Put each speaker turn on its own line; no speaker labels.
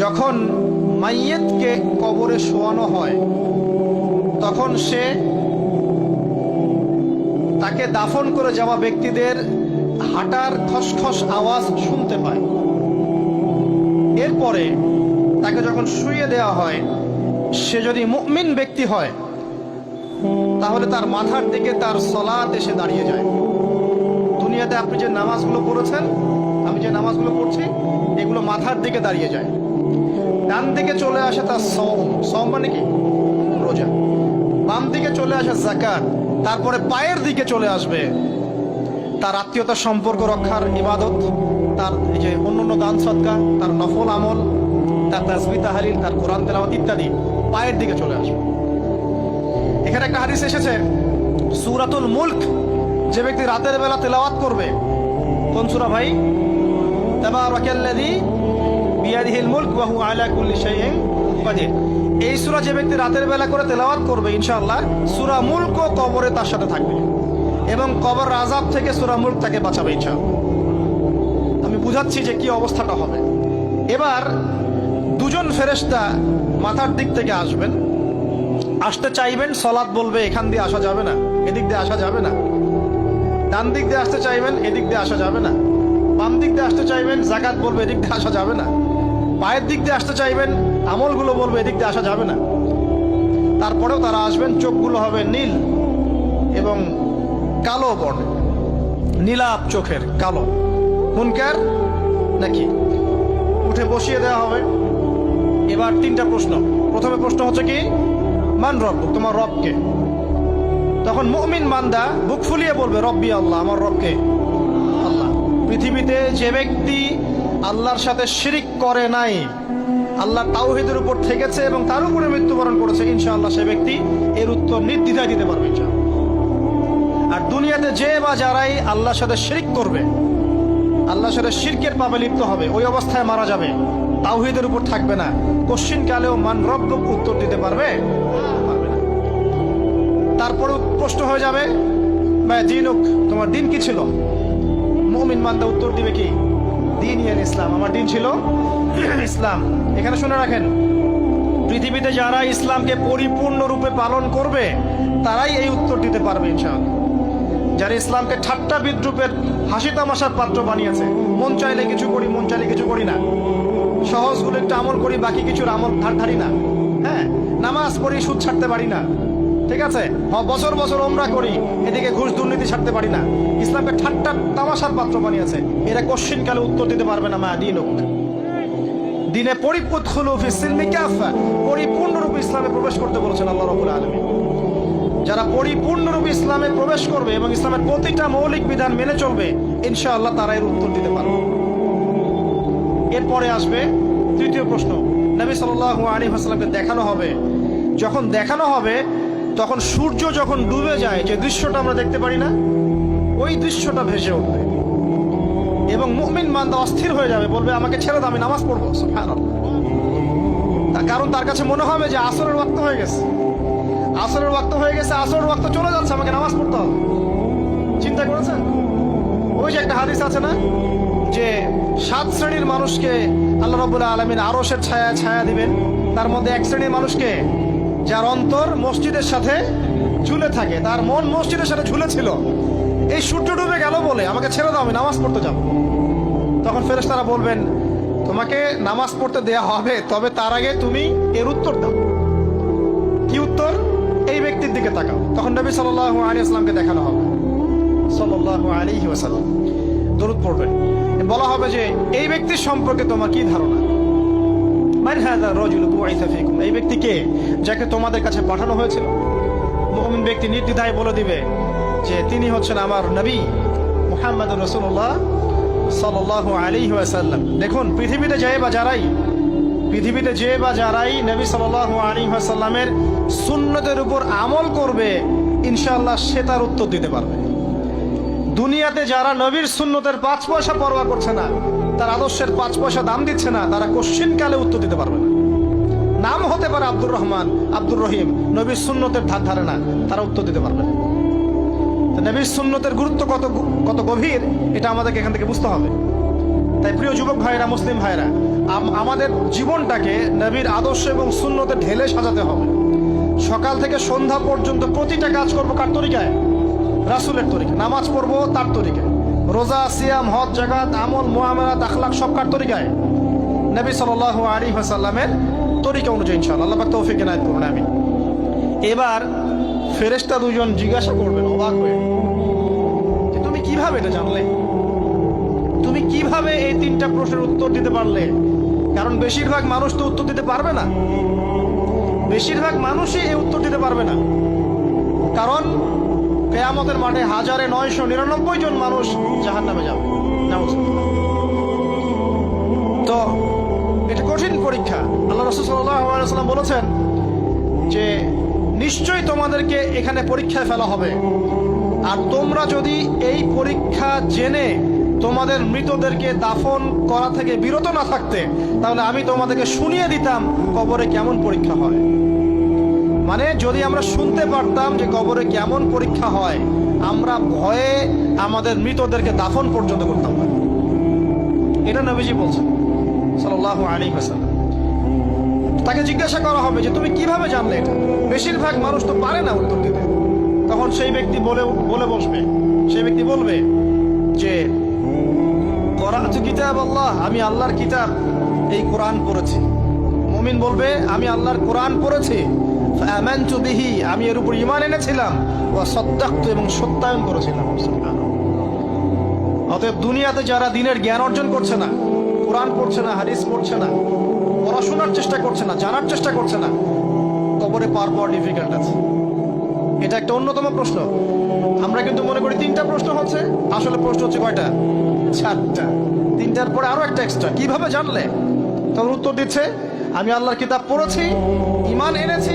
যখন মাইয়েতকে কবরে শোয়ানো হয় তখন সে তাকে দাফন করে যাওয়া ব্যক্তিদের হাঁটার খসখস আওয়াজ শুনতে পায়। এরপরে তাকে যখন শুইয়ে দেওয়া হয়, সে যদি মুমিন ব্যক্তি হয় তাহলে তার মাথার দিকে তার সলাত এসে দাঁড়িয়ে যায়। দুনিয়াতে আপনি যে নামাজগুলো পড়েছেন, আমি যে নামাজগুলো পড়ছি, এগুলো মাথার দিকে দাঁড়িয়ে যায়। ডান দিকে চলে আসে তার সওম মানে কি? রোজা। বাম দিকে চলে আসে যাকাত। তারপরে পায়ের দিকে চলে আসবে তার আত্মীয়তার সম্পর্ক রক্ষার ইবাদত, তার এই যে অন্যান্য দান সদকা, তার নফল আমল, তার তাসবিহ তাহলিল, তার কোরআন তেলাওয়াত ইত্যাদি পায়ের দিকে চলে আসবে। এখানে একটা হাদিস এসেছে, সূরাতুল মুলক যে ব্যক্তি রাতের বেলা তেলাওয়াত করবে, কোন সূরা ভাই? তাবারাকাল্লাযী বিয়াদিহিল মুলক ওয়া হুয়া আলা কুল্লি শাইইন কাদির। এই সূরা যে ব্যক্তি রাতের বেলা করে তেলাওয়াত করবে, ইনশাআল্লাহ সূরা মুলক কবরে তার সাথে থাকবে এবং কবর আযাব থেকে সূরা মুলক তাকে বাঁচাবে ইনশাআল্লাহ। আমি বুঝাচ্ছি যে কি অবস্থাটা হবে। এবার দুজন ফেরেশতা মাথার দিক থেকে আসবেন, আসতে চাইবেন, সালাত বলবে এখান দিয়ে আসা যাবে না, এদিক দিয়ে আসা যাবে না। ডান দিক দিয়ে আসতে চাইবেন, এদিক দিয়ে আসা যাবে না। বাম দিক দিয়ে আসতে চাইবেন, যাকাত বলবে এদিক দিয়ে আসা যাবে না। পায়ের দিক দিয়ে আসতে চাইবেন, আমলগুলো বলবে এদিক দিয়ে আসা যাবে না। তারপরেও তারা আসবেন, চোখগুলো হবে নীল এবং কালো বর্ণের, নীলাপ চোখের, কালো। মুনকার নাকি? উঠে বসিয়ে দেওয়া হবে। এবার তিনটা প্রশ্ন। প্রথমে প্রশ্ন হচ্ছে কি, মান রব্বুক, তোমার রবকে? তখন মুমিন বান্দা বুক ফুলিয়ে বলবে রব্বি আল্লাহ, আমার রবকে আল্লাহ। পৃথিবীতে যে ব্যক্তি আল্লাহর সাথে শিরিক করে নাই, আল্লাহ তাওহীদের উপর থেকেছে এবং তার উপরে মৃত্যুবরণ করেছে, ইনশাআল্লাহ সে ব্যক্তি এর উত্তর নির্দ্বিধায় দিতে পারবে ইনশাআল্লাহ। আর দুনিয়াতে যে বা যারাই আল্লাহর সাথে শিরিক করবে, আল্লাহর সাথে শিরকের পাপে লিপ্ত হবে, ওই অবস্থায় মারা যাবে, তাওহীদের উপর থাকবে না, কোশ্চিন কালেও মান রব্বুক উত্তর দিতে পারবে না। তারপরে প্রশ্ন হয়ে যাবে মা দীনুক, তোমার দিন কি ছিল? মুমিন বান্দা উত্তর দিবে কি? দীন ইসলাম, আমার দিন ছিল ইসলাম। এখানে শুনে রাখেন, পৃথিবীতে যারা ইসলামকে পরিপূর্ণরূপে পালন করবে তারাই এই উত্তর দিতে পারবে ইনশাআল্লাহ। যারা ইসলামকে ঠাট্টা বিদ্রুপের হাসি তামাশার পাত্র বানিয়েছে, মন চাইলে কিছু করি, মন চাইলে কিছু করি না, সহজগুলো একটু আমল করি, বাকি কিছুর আমল ধারি না, হ্যাঁ, নামাজ পড়ি, সুদ ছাড়তে পারি না, ঠিক আছে, বছর বছর ওমরা করি, এদিকে ঘুষ দুর্নীতি ছাড়তে পারি না, ইসলামকে ঠাট্টা তামাশার পাত্র বানিয়েছে, এরা কোশ্চিন কালে উত্তর দিতে পারবে না মা দীনুক। দিনে পরিপূর্ণরূপে ইসলামে প্রবেশ করতে বলেছেন আল্লাহ রাব্বুল আলামিন। যারা পরিপূর্ণরূপে ইসলামে প্রবেশ করবে এবং ইসলামের প্রতিটা মৌলিক বিধান মেনে চলবে, ইনশাআল্লাহ তারা এর উত্তর দিতে পারবে। এরপরে আসবে তৃতীয় প্রশ্ন। নবী সাল্লাল্লাহু আলাইহি ওয়াসাল্লামকে দেখানো হবে। যখন দেখানো হবে তখন সূর্য যখন ডুবে যায়, যে দৃশ্যটা আমরা দেখতে পারি না, ওই দৃশ্যটা ভেসে উঠবে এবং মুমিন বান্দা অস্থির হয়ে যাবে, বলবে আমাকে ছেড়ে দাও, আমি নামাজ পড়বো। সুবহানাল্লাহ। তার কারণ তার কাছে মনে হবে যে আসরের ওয়াক্ত হয়ে গেছে, আসরের ওয়াক্ত হয়ে গেছে, আসরের ওয়াক্ত চলে যাচ্ছে, আমাকে নামাজ পড়তে হবে। চিন্তা করেছেন? ওই যে একটা হাদিস আছে না, যে 7 শ্রেণীর মানুষকে আল্লাহ রাব্বুল আলামিন আরশের ছায়া দিবেন। তার মধ্যে এক শ্রেণীর মানুষকে, যার অন্তর মসজিদের সাথে ঝুলে থাকে, তার মন মসজিদের সাথে ঝুলে ছিল, এই সূর্য ডুবে গেল বলে আমাকে ছেড়ে দাও, আমি নামাজ পড়তে যাব। তখন ফেরেশতারা বলবেন তোমাকে নামাজ পড়তে দেয়া হবে, তবে তার আগে তুমি এর উত্তর দাও। কি উত্তর? এই ব্যক্তির দিকে তাকাও। তখন নবী সাল্লাল্লাহু আলাইহি ওয়াসাল্লামকে দেখানো হবে, সাল্লাল্লাহু আলাইহি ওয়াসাল্লাম দরুদ পড়বেন। বলা হবে যে এই ব্যক্তির সম্পর্কে তোমার কি ধারণা? মান হাযা রাজুলু বুইসা ফীকুম, এই ব্যক্তি কে, যাকে তোমাদের কাছে পাঠানো হয়েছিল? মুমিন ব্যক্তি নির্দ্বিধায় বলে দিবে যে তিনি হচ্ছেন আমার নবী মুহাম্মদুর রাসূলুল্লাহ সাল্লাল্লাহু আলাইহি ওয়াসাল্লাম। দেখুন, পৃথিবীতে যে বা যারাই নবী সাল্লাল্লাহু আলাইহি ওয়াসাল্লামের সুন্নতের উপর আমল করবে, ইনশাআল্লাহ সে তার উত্তর দিতে পারবে। দুনিয়াতে যারা নবীর সুন্নতের 5 পয়সা পরোয়া করছে না, তার আদর্শের 5 পয়সা দাম দিচ্ছে না, তারা কোশ্চিন কালে উত্তর দিতে পারবে না। নাম হতে পারে আব্দুর রহমান, আব্দুর রহিম, নবীর সুন্নতের ধার ধারে না, তারা উত্তর দিতে পারবে না। নবীর সুন্নতের গুরুত্ব কত গভীর, এটা আমাদেরকে এখান থেকে বুঝতে হবে। তাই প্রিয় যুবক ভাইরা, মুসলিম ভাইরা, আমাদের জীবনটাকে নবীর আদর্শ এবং সুন্নতে ঢেলে সাজাতে হবে। সকাল থেকে সন্ধ্যা পর্যন্ত প্রতিটা কাজ করবো কার তরিকায়? রাসূলের তরিকায়। নামাজ পড়বো তার তরিকায়, রোজা, সিয়াম, হজ, জাকাত, আমল, মুআমালাত, আখলাক সব কার তরিকায়? নবী সাল্লাল্লাহু আলাইহি ওয়াসাল্লামের তরিকা অনুযায়ী ইনশাআল্লাহ। আল্লাহ পাক তৌফিক এনায়েত করুন, আমিন। এবার ফেরেশতা দুজন জিজ্ঞাসা করবেন অবাক হয়ে, যে তুমি কিভাবে এটা জানলে? তুমি কিভাবে এই তিনটা প্রশ্নের উত্তর দিতে পারলে? কারণ বেশিরভাগ মানুষ তো উত্তর দিতে পারবে না, বেশিরভাগ মানুষই এই উত্তর দিতে পারবে না। কারণ কিয়ামতের মাঠে 1999 জন মানুষ জাহান্নামে যাবে। নাউজুবিল্লাহ। তো এটা কঠিন পরীক্ষা। আল্লাহ রাসূল সাল্লাল্লাহু আলাইহি ওয়াসাল্লাম বলেছেন যে নিশ্চয়ই তোমাদেরকে এখানে পরীক্ষায় ফেলা হবে, আর তোমরা যদি এই পরীক্ষা জেনে তোমাদের মৃতদেরকে দাফন করা থেকে বিরত না থাকতে, তাহলে আমি তোমাদেরকে শুনিয়ে দিতাম কবরে কেমন পরীক্ষা হয়। মানে যদি আমরা শুনতে পারতাম যে কবরে কেমন পরীক্ষা হয়, আমরা ভয়ে আমাদের মৃতদেরকে দাফন পর্যন্ত করতাম না। এটা নবীজি বলছেন সাল্লাল্লাহু আলাইহি ওয়াসাল্লাম। তাকে জিজ্ঞাসা করা হবে যে তুমি কিভাবে জানলে এটা? বেশিরভাগ মানুষ তো পারে না উত্তর দিতে। তখন সেই ব্যক্তি বলে বসবে, সেই ব্যক্তি বলবে যে করাতু কিতাব আল্লাহ, আমি আল্লাহর কিতাব এই কোরআন পড়েছি। মুমিন বলবে আমি আল্লাহর কোরআন পড়েছি, ফাআমানতু বিহি, আমি এর উপর ঈমান এনেছিলাম, ওয়া সাদ্দাকতু, এবং সত্যায়ন করেছিলাম। সুবহানাল্লাহ। অতএব দুনিয়াতে যারা দ্বীনের জ্ঞান অর্জন করছে না, কোরআন পড়ছে না, হাদিস পড়ছে না, পড়াশোনার চেষ্টা করছে না, জানার চেষ্টা করছে না, কবরে পার পাওয়া ডিফিকাল্ট আছে। এটা একটা অন্যতম প্রশ্ন। আমরা কিন্তু মনে করি তিনটা প্রশ্ন হচ্ছে, আসলে প্রশ্ন হচ্ছে কয়টা? 4টা। তিনটার পরে আরো একটা এক্সট্রা। কিভাবে জানলে? তখন উত্তর দিচ্ছে আমি আল্লাহর কিতাব পড়েছি, ঈমান এনেছি,